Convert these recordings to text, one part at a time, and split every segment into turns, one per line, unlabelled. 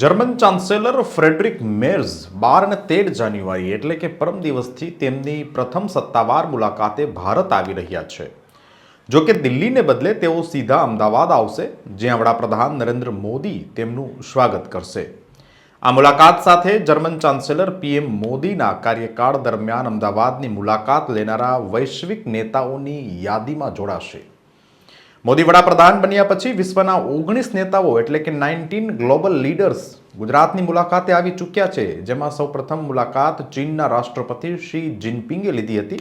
German chancellor Frederick મેર્ઝ 12 અને 13 જાન્યુઆરી એટલે કે પરમ દિવસથી તેમની પ્રથમ સત્તાવાર મુલાકાતે ભારત આવી રહ્યા છે. જો કે દિલ્હીને બદલે તેઓ સીધા અમદાવાદ આવશે, જ્યાં વડાપ્રધાન નરેન્દ્ર મોદી તેમનું સ્વાગત કરશે. આ મુલાકાત સાથે જર્મન ચાન્સેલર પીએમ મોદીના કાર્યકાળ દરમિયાન અમદાવાદની મુલાકાત લેનારા વૈશ્વિક નેતાઓની યાદીમાં જોડાશે. મોદી વડાપ્રધાન બન્યા પછી વિશ્વના 19 નેતાઓ એટલે કે 19 ગ્લોબલ લીડર્સ ગુજરાતની મુલાકાતે આવી ચૂક્યા છે, જેમાં સૌપ્રથમ મુલાકાત ચીનના રાષ્ટ્રપતિ શી જિનપિંગે લીધી હતી.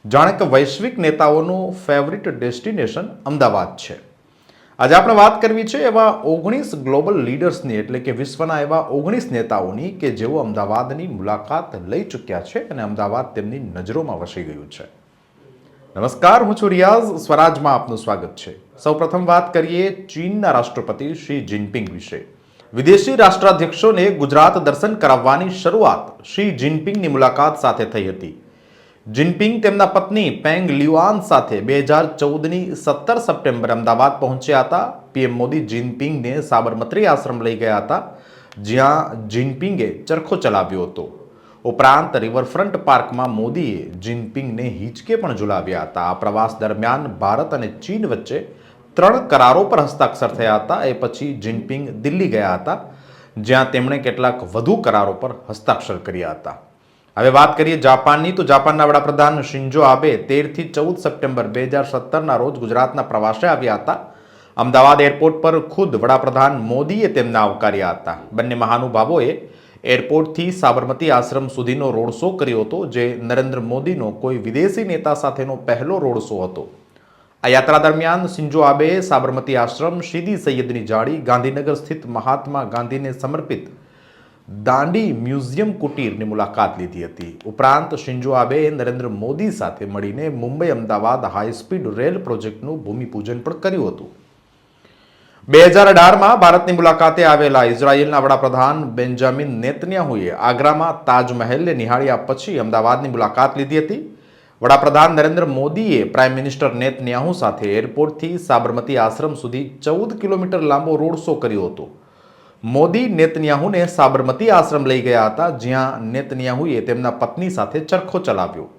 જાણે કે વૈશ્વિક નેતાઓનું ફેવરિટ ડેસ્ટિનેશન અમદાવાદ છે. આજે આપણે વાત કરવી છે એવા 19 ગ્લોબલ લીડર્સની એટલે કે વિશ્વના એવા 19 નેતાઓની કે જેઓ અમદાવાદની મુલાકાત લઈ ચૂક્યા છે અને અમદાવાદ તેમની નજરોમાં વસી ગયું છે. નમસ્કાર, હું છું રિયાઝ. સ્વરાજમાં આપનું સ્વાગત છે. સૌપ્રથમ વાત કરીએ ચીનના રાષ્ટ્રપતિ શી જિનપિંગ વિશે. વિદેશી રાષ્ટ્રાધ્યક્ષોને ગુજરાત દર્શન કરાવવાની શરૂઆત શી જિનપિંગની મુલાકાત સાથે થઈ હતી. જિનપિંગ તેમના પત્ની પેંગ લ્યુઆન સાથે 2014ની 17 સપ્ટેમ્બર અમદાવાદ પહોંચ્યા હતા. પીએમ મોદી જિનપિંગને સાબરમતી આશ્રમ લઈ ગયા હતા, જ્યાં જિનપિંગે ચરખો ચલાવ્યો હતો. ઉપરાંત રિવરફ્રન્ટ પાર્કમાં મોદીએ જિનપિંગને હિંચકે પણ ઝુલાવ્યા હતા. આ પ્રવાસ દરમિયાન ભારત અને ચીન વચ્ચે 3 કરારો પર હસ્તાક્ષર થયા હતા. એ પછી જિનપિંગ દિલ્હી ગયા હતા, જ્યાં તેમણે કેટલાક વધુ કરારો પર હસ્તાક્ષર કર્યા હતા. હવે વાત કરીએ જાપાનની, તો જાપાનના વડાપ્રધાન શિન્ઝો આબે 13થી 14 સપ્ટેમ્બર 2017ના રોજ ગુજરાતના પ્રવાસે આવ્યા હતા. અમદાવાદ એરપોર્ટ પર ખુદ વડાપ્રધાન મોદીએ તેમને આવકાર્યા હતા. બંને મહાનુભાવોએ એરપોર્ટથી સાબરમતી આશ્રમ સુધીનો રોડ શો કર્યો હતો, જે નરેન્દ્ર મોદીનો કોઈ વિદેશી નેતા સાથેનો પહેલો રોડ શો હતો. આ યાત્રા દરમિયાન શિન્ઝો આબેએ સાબરમતી આશ્રમ, સીદી સૈયદની જાળી, ગાંધીનગર સ્થિત મહાત્મા ગાંધીને સમર્પિત દાંડી મ્યુઝિયમ કુટીરની મુલાકાત લીધી હતી. ઉપરાંત શિન્ઝો આબેએ નરેન્દ્ર મોદી સાથે મળીને મુંબઈ અમદાવાદ હાઈસ્પીડ રેલ પ્રોજેક્ટનું ભૂમિપૂજન પણ કર્યું હતું. 2018માં ભારતની મુલાકાતે આવેલા ઇઝરાયેલના વડાપ્રધાન બેન્જામિન નેતન્યાહુએ આગ્રામાં તાજમહેલને નિહાળ્યા પછી અમદાવાદની મુલાકાત લીધી હતી. વડાપ્રધાન નરેન્દ્ર મોદીએ પ્રાઇમ મિનિસ્ટર નેતન્યાહુ સાથે એરપોર્ટથી સાબરમતી આશ્રમ સુધી 14 કિલોમીટર લાંબો રોડ શો કર્યો હતો. મોદી નેતન્યાહુને સાબરમતી આશ્રમ લઈ ગયા હતા, જ્યાં નેતન્યાહુએ તેમના પત્ની સાથે ચરખો ચલાવ્યો.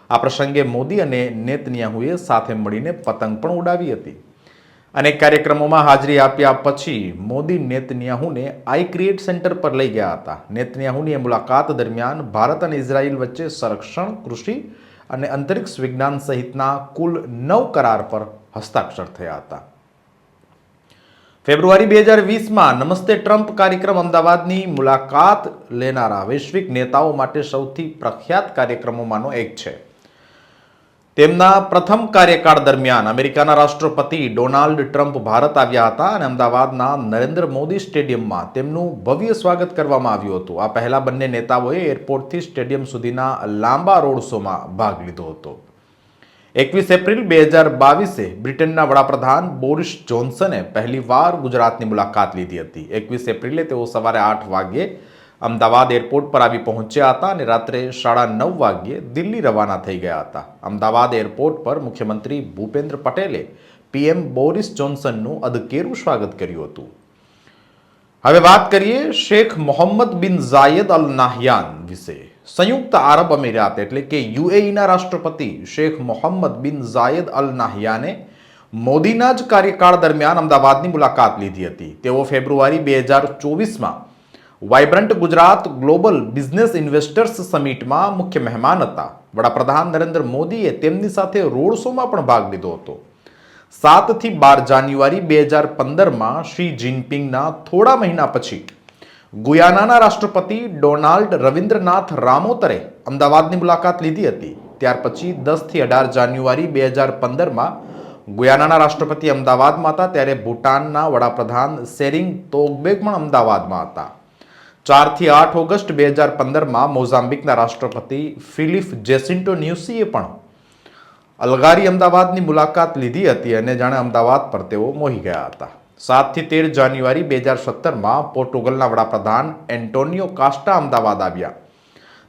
આ પ્રસંગે મોદી અને નેતન્યાહુએ સાથે મળીને પતંગ પણ ઉડાવી હતી. અનેક કાર્યક્રમોમાં હાજરી આપ્યા પછી મોદી નેતન્યાહુને આઈ ક્રિએટ સેન્ટર પર લઈ ગયા હતા. નેતન્યાહુની મુલાકાત દરમિયાન ભારત અને ઇઝરાયલ વચ્ચે સંરક્ષણ, કૃષિ અને અંતરિક્ષ વિજ્ઞાન સહિતના કુલ 9 કરાર પર હસ્તાક્ષર થયા હતા. ફેબ્રુઆરી 2020માં નમસ્તે ટ્રમ્પ કાર્યક્રમ અમદાવાદની મુલાકાત લેનારા વૈશ્વિક નેતાઓ માટે સૌથી પ્રખ્યાત કાર્યક્રમોમાંનો એક છે. તેમના પ્રથમ કાર્યકાળ દરમિયાન અમેરિકાના રાષ્ટ્રપતિ ડોનાલ્ડ ટ્રમ્પ ભારત આવ્યા હતા અને અમદાવાદના નરેન્દ્ર મોદી સ્ટેડિયમમાં તેમનું ભવ્ય સ્વાગત કરવામાં આવ્યું હતું. આ પહેલા બંને નેતાઓએ એરપોર્ટથી સ્ટેડિયમ સુધીના લાંબા રોડ શોમાં ભાગ લીધો હતો. 21 એપ્રિલ 2022 બ્રિટનના વડાપ્રધાન બોરિસ જોન્સને પહેલીવાર ગુજરાતની મુલાકાત લીધી હતી. 21 એપ્રિલે તેઓ સવારે 8 વાગ્યે અમદાવાદ એરપોર્ટ પર આવી પહોંચ્યા હતા અને રાત્રે 9:30 વાગ્યે દિલ્હી રવાના થઈ ગયા હતા. અમદાવાદ એરપોર્ટ પર મુખ્યમંત્રી ભૂપેન્દ્ર પટેલે પીએમ બોરિસ જોન્સનનું અદકેરું સ્વાગત કર્યું હતું. હવે વાત કરીએ શેખ મોહમ્મદ બિન ઝાયદ અલ નાહયાન વિશે. સંયુક્ત આરબ અમીરાત એટલે કે યુએઈના રાષ્ટ્રપતિ શેખ મોહમ્મદ બિન ઝાયદ અલ નાહયાને મોદીના જ કાર્યકાળ દરમિયાન અમદાવાદની મુલાકાત લીધી હતી. તેઓ ફેબ્રુઆરી 2024માં vibrant Gujarat global business investors સમિટમાં મુખ્ય મહેમાન હતા. વડાપ્રધાન નરેન્દ્ર મોદીએ તેમની સાથે રોડ શોમાં પણ ભાગ લીધો હતો. 7 થી 12 જાન્યુઆરી 2015માં શી જિનપિંગના થોડા મહિના પછી ગુયાનાના રાષ્ટ્રપતિ ડોનાલ્ડ રવિન્દ્રનાથ રામોતરે અમદાવાદની મુલાકાત લીધી હતી. ત્યાર પછી 10 થી 18 જાન્યુઆરી 2015માં ગુયાનાના રાષ્ટ્રપતિ અમદાવાદમાં હતા, ત્યારે ભૂટાનના વડાપ્રધાન શેરિંગ તોગ્બે પણ અમદાવાદમાં હતા. 4 થી 8 ઓગસ્ટ 2015માં મોઝામ્બિકના રાષ્ટ્રપતિ ફિલિપ જેસિન્ટો ન્યુસીએ પણ અલગારી અમદાવાદની મુલાકાત લીધી હતી અને જાણે અમદાવાદ પર તેઓ મોહી ગયા હતા. 7 થી 13 જાન્યુઆરી 2017માં પોર્ટુગલના વડાપ્રધાન એન્ટોનિયો કાસ્ટા અમદાવાદ આવ્યા.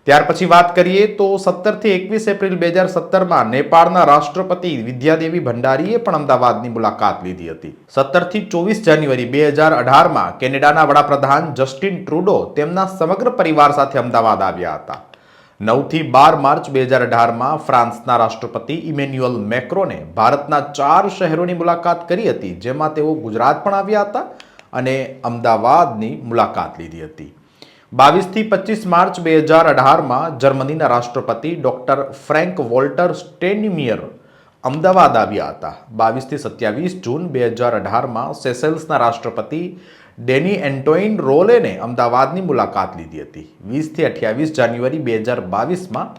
ત્યાર પછી વાત કરીએ તો 17થી 21 એપ્રિલ 2017માં નેપાળના રાષ્ટ્રપતિ વિદ્યાદેવી ભંડારીએ પણ અમદાવાદની મુલાકાત લીધી હતી. 17થી 24 જાન્યુઆરી 2018માં કેનેડાના વડાપ્રધાન જસ્ટિન ટ્રુડો તેમના સમગ્ર પરિવાર સાથે અમદાવાદ આવ્યા હતા. 9થી 12 માર્ચ 2018માં ફ્રાન્સના રાષ્ટ્રપતિ ઇમેન્યુઅલ મેક્રોને ભારતના 4 શહેરોની મુલાકાત કરી હતી, જેમાં તેઓ ગુજરાત પણ આવ્યા હતા અને અમદાવાદની મુલાકાત લીધી હતી. 22થી 25 માર્ચ 2018માં જર્મનીના રાષ્ટ્રપતિ ડોક્ટર ફ્રેન્ક વોલ્ટર સ્ટેનમિયર અમદાવાદ આવ્યા હતા. 22થી 27 જૂન 2018માં સેશેલ્સના રાષ્ટ્રપતિ ડેની એન્ટોઇન રોલેને અમદાવાદની મુલાકાત લીધી હતી. 20થી 28 જાન્યુઆરી 2022માં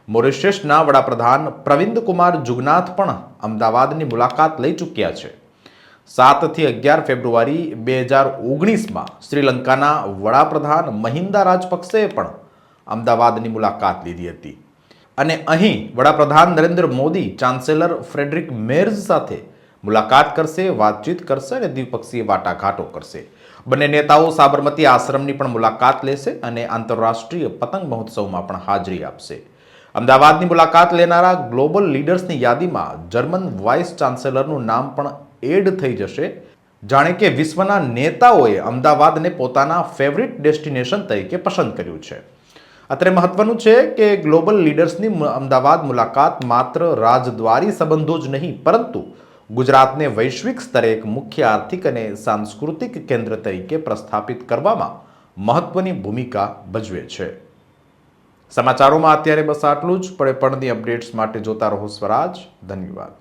મોરિશિયસના વડાપ્રધાન પ્રવિન્દ કુમાર જુગનાથ પણ અમદાવાદની મુલાકાત લઈ ચૂક્યા છે. 7થી 11 ફેબ્રુઆરી 2019માં શ્રીલંકાના વડાપ્રધાન મહિન્દા રાજપક્ષેએ પણ અમદાવાદની મુલાકાત લીધી હતી અને અહીં વડાપ્રધાન નરેન્દ્ર મોદી ચાન્સેલર ફ્રેડરિક મેર્ઝ સાથે મુલાકાત કરશે, વાતચીત કરશે અને દ્વિપક્ષીય વાટાઘાટો કરશે. બંને નેતાઓ સાબરમતી આશ્રમની પણ મુલાકાત લેશે અને આંતરરાષ્ટ્રીય પતંગ મહોત્સવમાં પણ હાજરી આપશે. અમદાવાદની મુલાકાત લેનારા ગ્લોબલ લીડર્સની યાદીમાં જર્મન વાઇસ ચાન્સેલરનું નામ પણ એડ થઈ જશે. જાણે કે વિશ્વના નેતાઓએ અમદાવાદને પોતાના ફેવરિટ ડેસ્ટિનેશન તરીકે પસંદ કર્યું છે. અત્રે મહત્વનું છે કે ગ્લોબલ લીડર્સની અમદાવાદ મુલાકાત માત્ર રાજદ્વારી સંબંધો જ નહીં, પરંતુ ગુજરાતને વૈશ્વિક સ્તરે એક મુખ્ય આર્થિક અને સાંસ્કૃતિક કેન્દ્ર તરીકે પ્રસ્થાપિત કરવામાં મહત્વની ભૂમિકા ભજવે છે. સમાચારોમાં અત્યારે બસ આટલું જ. પડે પડની અપડેટ્સ માટે જોતા રહો સ્વરાજ. ધન્યવાદ.